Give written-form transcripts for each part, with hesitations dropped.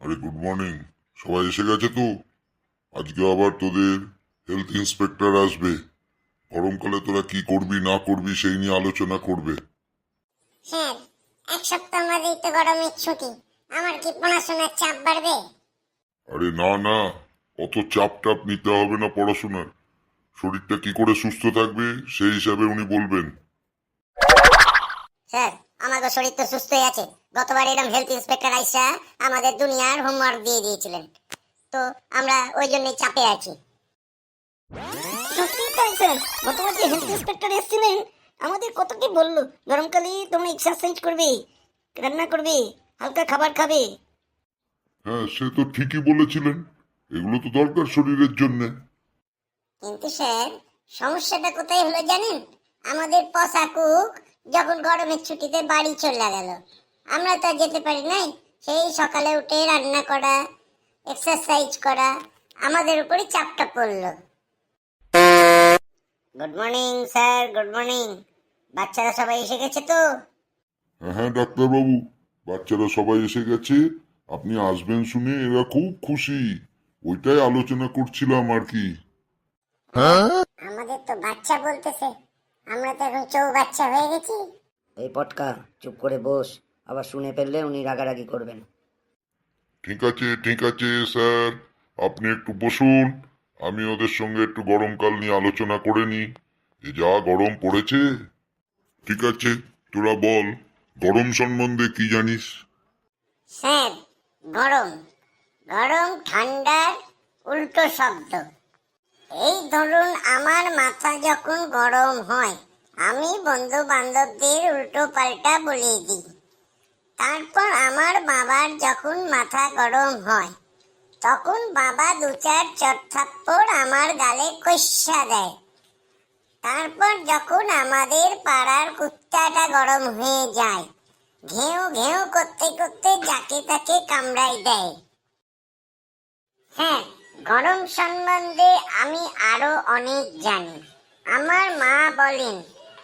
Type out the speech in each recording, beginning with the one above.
আরে good morning. সবাই এসে গেছে তো? আজকে আবার তোদের হেলথ ইন্সপেক্টর আসবে। গরমকালে তোরা কি করবি না করবি সেই নিয়ে আলোচনা করবে। স্যার, এক সপ্তাহ মাঝেই তো গরমের ছুটি। আমার কি পড়াশোনার চাপ বাড়বে? আরে না না, অত চাপ টাপ নিতে হবে না পড়াশোনার। শরীরটা কি করে সুস্থ থাকবে সেই হিসাবে উনি বলবেন। স্যার, আমাদের শরীর তো সুস্থই আছে। গতবার এরকম হেলথ ইন্সপেক্টর আইসা আমাদের দুনিয়ার হোমওয়ার্ক দিয়ে দিয়েছিলেন, তো আমরা ওই জন্যই চাপে আছি। সত্যি তাই স্যার, গতবার যে হেলথ ইন্সপেক্টর এসেছিলেন আমাদের কত কি বললো, গরমকালে তোমরা এক্সারসাইজ করবে, রান্না করবে, হালকা খাবার খাবে। হ্যাঁ, সে তো ঠিকই বলেছিলেন, এগুলো তো দরকার শরীরের জন্যে। কিন্তু স্যার, সমস্যাটা কোথায় হলো জানেন? আমাদের পচা কুক যখন গরমের ছুটিতে বাড়ি চলে গেল, আমরা তো আর যেতে পারি নাই। সেই সকালে উঠে রান্না করা, এক্সারসাইজ করা, আমাদের উপরই চাপটা পড়লো। Good morning sir, good morning. বাচ্চারা সবাই এসে গেছে তো? হ্যাঁ হ্যাঁ ডাক্তারবাবু, বাচ্চারা সবাই এসে গেছে। আপনি আসবেন শুনে এরা খুব খুশি। ওইটাই আলোচনা করছিলাম আর কি। আমাদের তো বাচ্চা বলতেছে, আমরা তো এখন চৌবাচ্চা হয়ে গেছি। এই পটকা, চুপ করে বস, আবার শুনে ফেললে উনি রাগারাগি করবেন। ঠিক আছে ঠিক আছে স্যার, আপনি একটু বসুন। আমি ওদের সঙ্গে একটু গরমকাল নিয়ে আলোচনা করে নিই। এ যা গরম পড়েছে। ঠিক আছে, তোরা বল, গরম সম্বন্ধে কি জানিস? স্যার, গরম গরম ঠান্ডার উল্টো শব্দ। এই ধরুন, আমার মাথা যখন গরম হয় আমি বন্ধু বান্ধবদের উল্টো পাল্টা বলে দিই। তারপর আমার বাবার যখন মাথা গরম হয় তখন বাবা দু চার চড় আমার গালে কষা দেয়। তারপর যখন আমাদের পাড়ার কুত্তাটা গরম হয়ে যায়, ঘেউ ঘেউ করতে করতে যাকে তাকে কামড়াই দেয়। হ্যাঁ, গরম সম্বন্ধে আমি আরো অনেক জানি। আমার মা বলেন,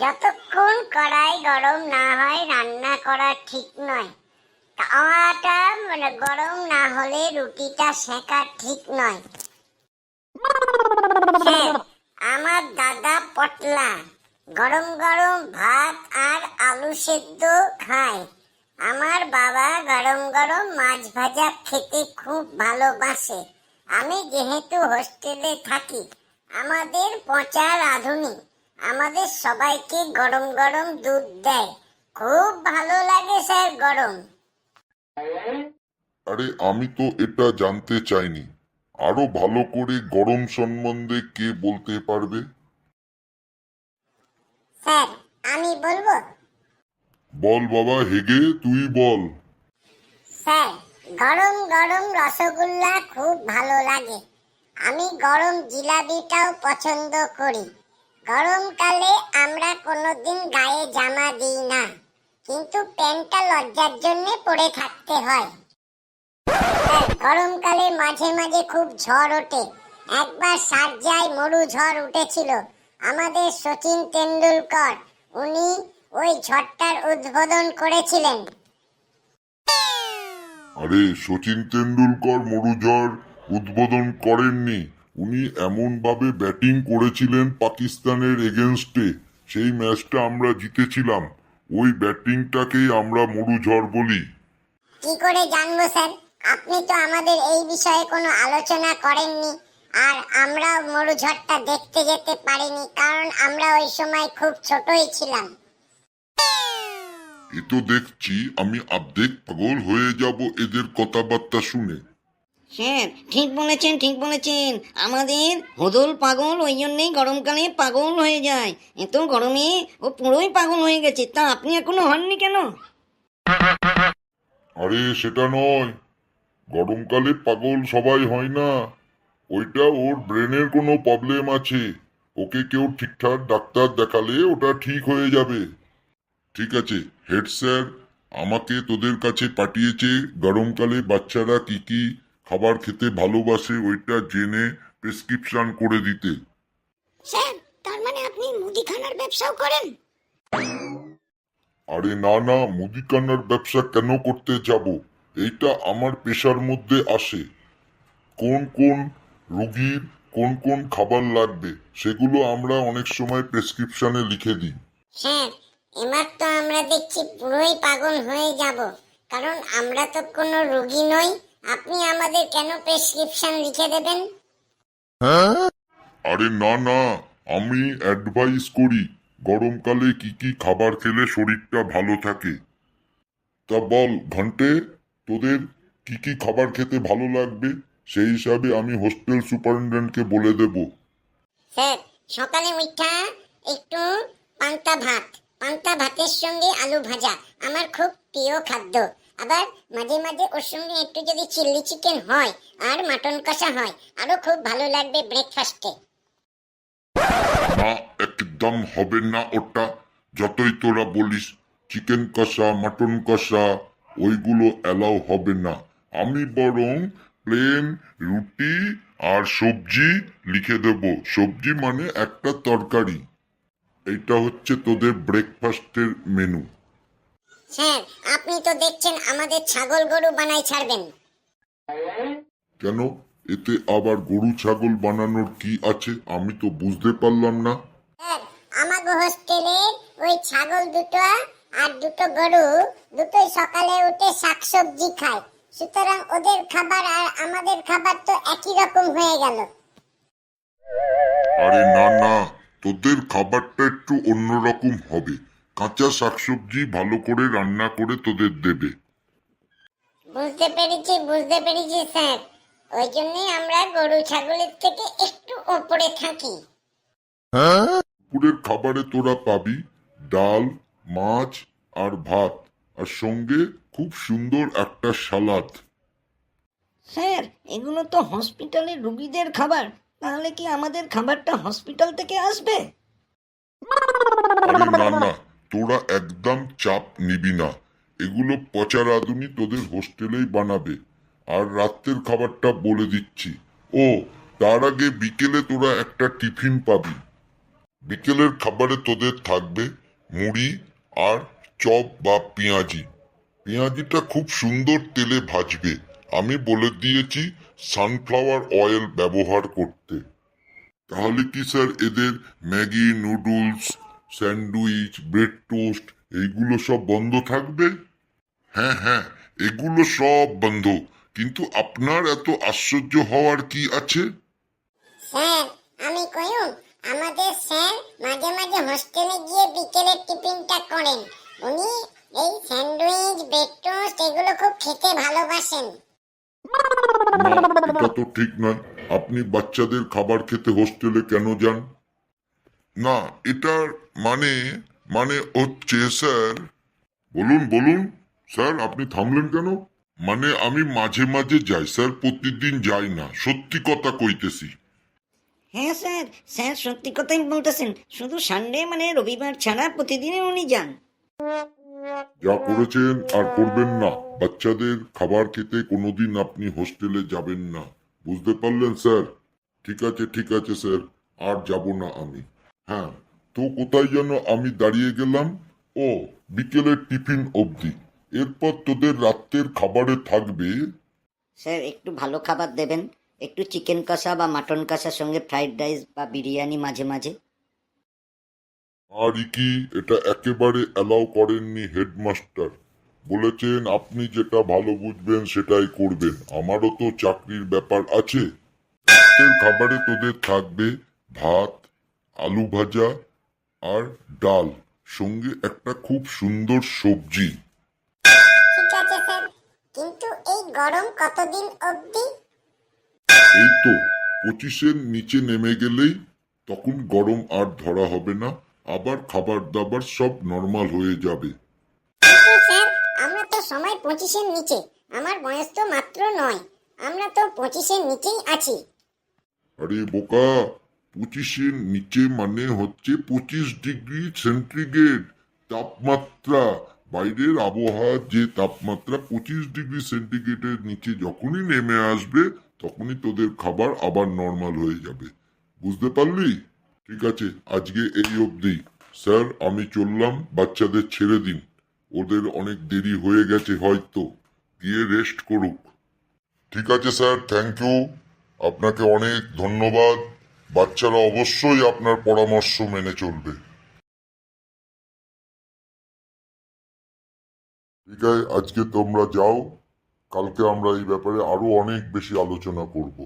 যতক্ষণ কড়াই গরম না হয় রান্না করা ঠিক নয়। তাওয়াটা গরম না হলে রুটিটা সেকা ঠিক নয়। হ্যাঁ, আমার দাদা পটলা গরম গরম ভাত আর আলু সেদ্ধ খায়। আমার বাবা গরম গরম মাছ ভাজা খেতে খুব ভালোবাসে। আমি যেহেতু হোস্টেলে থাকি, আমাদের পচা রাঁধুনি আমাদের সবাইকে গরম গরম দুধ দেয়। খুব ভালো লাগে স্যার গরম। আরে আমি তো এটা জানতে চাইনি। আরো ভালো করে গরম সম্বন্ধে কে বলতে পারবে? স্যার, আমি বলবো। বল বাবা হেগে, তুই বল। স্যার, গরম গরম রসগোল্লা খুব ভালো লাগে। আমি গরম জিলাপিটাও পছন্দ করি। গরমকালে আমরা কোনোদিন গায়ে জামা দিই না, কিন্তু প্যান্টটা লজ্জার জন্য পরে থাকতে হয়। স্যার, গরমকালে মাঝে মাঝে খুব ঝড় ওঠে। একবার সার্জায় মরু ঝড় উঠেছিল। আমাদের সচিন তেন্ডুলকর, উনি ওই ঝড়টার উদ্বোধন করেছিলেন। আরে সচিন তেন্ডুলকর মরুঝড় উদ্বোধন করেননি। উনি এমন ভাবে ব্যাটিং করেছিলেন পাকিস্তানের এগেনস্টে, সেই ম্যাচটা আমরা জিতেছিলাম। ওই ব্যাটিংটাকেই আমরা মরুঝড় বলি। কি করে জানবো স্যার? আপনি তো আমাদের এই বিষয়ে কোনো আলোচনা করেননি। আর আমরা মরুঝড়টা দেখতে যেতে পারিনি, কারণ আমরা ওই সময় খুব ছোটই ছিলাম। এ তো দেখছি আমি অর্ধেক পাগল হয়ে যাব এদের কথাবার্তা শুনে। স্যার, ঠিক বলেছেন, ঠিক বলেছেন। আমাদের হদল পাগল ওই জন্যেই গরমকালে পাগল হয়ে যায়। এত গরমে ও পুরোই পাগল হয়ে গেছে, তা আপনি এখনো হননি কেন? আরে সেটা নয়, গরমকালে পাগল সবাই হয় না। ওইটা ওর ব্রেনের কোনো প্রবলেম আছে। ওকে কেউ ঠিকঠাক ডাক্তার দেখালে ওটা ঠিক হয়ে যাবে। ঠিক আছে, হেড স্যার আমাকে তোদের কাছে পাঠিয়েছে গরমকালে বাচ্চারা কি কি খাবার খেতে ভালোবাসে ওইটা জেনে প্রেসক্রিপশন করে দিতে। স্যার, তার মানে আপনি মুদিখানার ব্যবসাও করেন? আরে না না, মুদিখানার ব্যবসা কেন করতে যাব? এইটা আমার পেশার মধ্যে আসে। কোন কোন রোগীর কোন কোন খাবার লাগবে সেগুলো আমরা অনেক সময় প্রেসক্রিপশনে লিখে দিই। স্যার, এবার তো আমরা দেখছি পুরোই পাগল হয়ে যাব, কারণ আমরা তো কোনো রোগী নই। আপনি আমাদের কেন প্রেসক্রিপশন লিখে দেবেন? আরে না না, আমি অ্যাডভাইস করি গরমকালে কি কি খাবার খেলে শরীরটা ভালো থাকে। তা বল ঘন্টে, তোদের কি কি খাবার খেতে ভালো লাগবে, সেই হিসাবে আমি হোস্টেল সুপারিনটেন্ডেন্টকে বলে দেব। স্যার, সকালে উঠা একটু পান্তা ভাত, পান্তা ভাতের সঙ্গে আলু ভাজা আমার খুব প্রিয় খাদ্য। আবার মাঝে মাঝে ওর সঙ্গে একটু যদি চিলি চিকেন হয় আর মাটন কষা হয়, আরো খুব ভালো লাগবে ব্রেকফাস্টে। না, একদম হবে না ওটা। যতই তোরা বলিস চিকেন কষা মাটন কষা ওইগুলো অ্যালাউ হবে না। আমি বরং প্লেন রুটি আর সবজি লিখে দেব। সবজি মানে একটা তরকারি। এইটা হচ্ছে তোদের ব্রেকফাস্টের মেনু। স্যার, আপনি তো দেখছেন আমাদের ছাগল গরু বানাই ছাড়বেন। কেন, এতে আবার গরু ছাগল বানানোর কি আছে আমি তো বুঝতে পারলাম না। স্যার, আমাগো হোস্টেলে ওই ছাগল দুটো আর দুটো গরু দুটোই সকালে উঠে শাকসবজি খায়, সুতরাং ওদের খাবার আর আমাদের খাবার তো একই রকম হয়ে গেল। আরে না না, তোদের খাবারটা একটু অন্যরকম হবে। কাঁচা শাকসবজি ভালো করে রান্না করে তোদের দেবে। বুঝতে পেরেছি স্যার। ওই জন্যই আমরা গরু ছাগলের থেকে একটু ওপরে থাকি। দুপুরের খাবারে তোরা পাবি ডাল, মাছ আর ভাত, আর সঙ্গে খুব সুন্দর একটা সালাদ। স্যার, এগুলো তো হসপিটালের রুগীদের খাবার, তাহলে কি আমাদের খাবারটা হসপিটাল থেকে আসবে? আরে না না, তোরা একদম চাপ নিবি না। এগুলো পচা রাঁধুনি তোদের হোস্টেলেই বানাবে। আর রাত্রের খাবারটা বলে দিচ্ছি। ও, তার আগে বিকেলে তোরা একটা টিফিন পাবি। বিকেলের খাবারে তোদের থাকবে মুড়ি আর চপ বা পেঁয়াজি। পেঁয়াজিটা খুব সুন্দর তেলে ভাজবে। আমি বলে দিয়েছি সানফ্লাওয়ার অয়েল ব্যবহার করতে। তাহলে কি স্যার এদের Maggi noodles sandwich bread toast এইগুলো সব বন্ধ থাকবে? হ্যাঁ হ্যাঁ, এগুলো সব বন্ধ। কিন্তু আপনার এত আশ্চর্য হওয়ার কি আছে? স্যার, আমি কইম, আমাদের স্যার মাঝে মাঝে হোস্টেলে গিয়ে বিকেলের টিফিনটা করেন। উনি এই স্যান্ডউইচ ব্রেড টোস্ট এগুলো খুব খেতে ভালোবাসেন। না, এটা তো ঠিক নয়। আপনি বাচ্চাদের খাবার খেতে হোস্টেলে কেন যান? না, এটার মানে মানে হচ্ছে স্যার। বলুন বলুন স্যার, আপনি থামলেন কেন? মানে আমি মাঝে মাঝে যাই স্যার, প্রতিদিন যাই না, সত্যি কথা কইতেছি। হ্যাঁ স্যার, স্যার সত্যি কথাই বলতেছেন। শুধু সানডে মানে রবিবার ছাড়া প্রতিদিনই উনি যান। যা করেছেন আর করবেন না। বাচ্চাদের খাবার খেতে কোনোদিন আপনি হোস্টেলে যাবেন না, বুঝতে পারলেন স্যার? ঠিক আছে স্যার, আর যাব না আমি। হ্যাঁ, তো কোথায় যেন আমি দাঁড়িয়ে গেলাম? ও, বিকেলের টিফিন অবধি। এরপর তোদের রাত্রের খাবারে থাকবে স্যার, একটু ভালো খাবার দেবেন, একটু চিকেন কষা বা মাটন কষার সঙ্গে ফ্রাইড রাইস বা বিরিয়ানি মাঝে মাঝে। আর কি এটা একেবারে অ্যালাউ করেননি হেডমাস্টার। বলেছেন আপনি যেটা ভালো বুঝবেন সেটাই করবেন। আমারও তো চাকরির ব্যাপার আছে। রাতের খাবারে তোদের থাকবে ভাত, আলু ভাজা আর ডাল, সঙ্গে একটা খুব সুন্দর সবজি। ঠিক আছে স্যার, কিন্তু এই গরম কতদিন অবধি? এই তো 25-এর নিচে নেমে গেলেই তখন গরম আর ধরা হবে না। আবার খাবার দাবার সব নর্মাল হয়ে যাবে। কিন্তু স্যার, আমরা তো সময় 25-এর নিচে। আমার বয়স তো মাত্র 9। আমরা তো 25-এর নিচেই আছি। আরে বোকা, 25-এর নিচে মানে হচ্ছে 25 ডিগ্রি সেন্টিগ্রেড তাপমাত্রা। বাইরের আবহাওয়ার যে তাপমাত্রা 25 ডিগ্রি সেন্টিগ্রেডের নিচে যখনই নেমে আসবে তখনই তোদের খাবার আবার নর্মাল হয়ে যাবে। বুঝতে পারলি? ঠিক আছে, আজকে এই অবধি। স্যার, আমি চললাম, বাচ্চাদের ছেড়ে দিন। ওদের অনেক দেরি হয়ে গেছে হয়তো। গিয়ে রেস্ট করুক। ঠিক আছে স্যার, থ্যাংক ইউ, আপনাকে অনেক ধন্যবাদ। বাচ্চারা অবশ্যই আপনার পরামর্শ মেনে চলবে। ঠিক আছে, আজকে তোমরা যাও, কালকে আমরা এই ব্যাপারে আরো অনেক বেশি আলোচনা করব।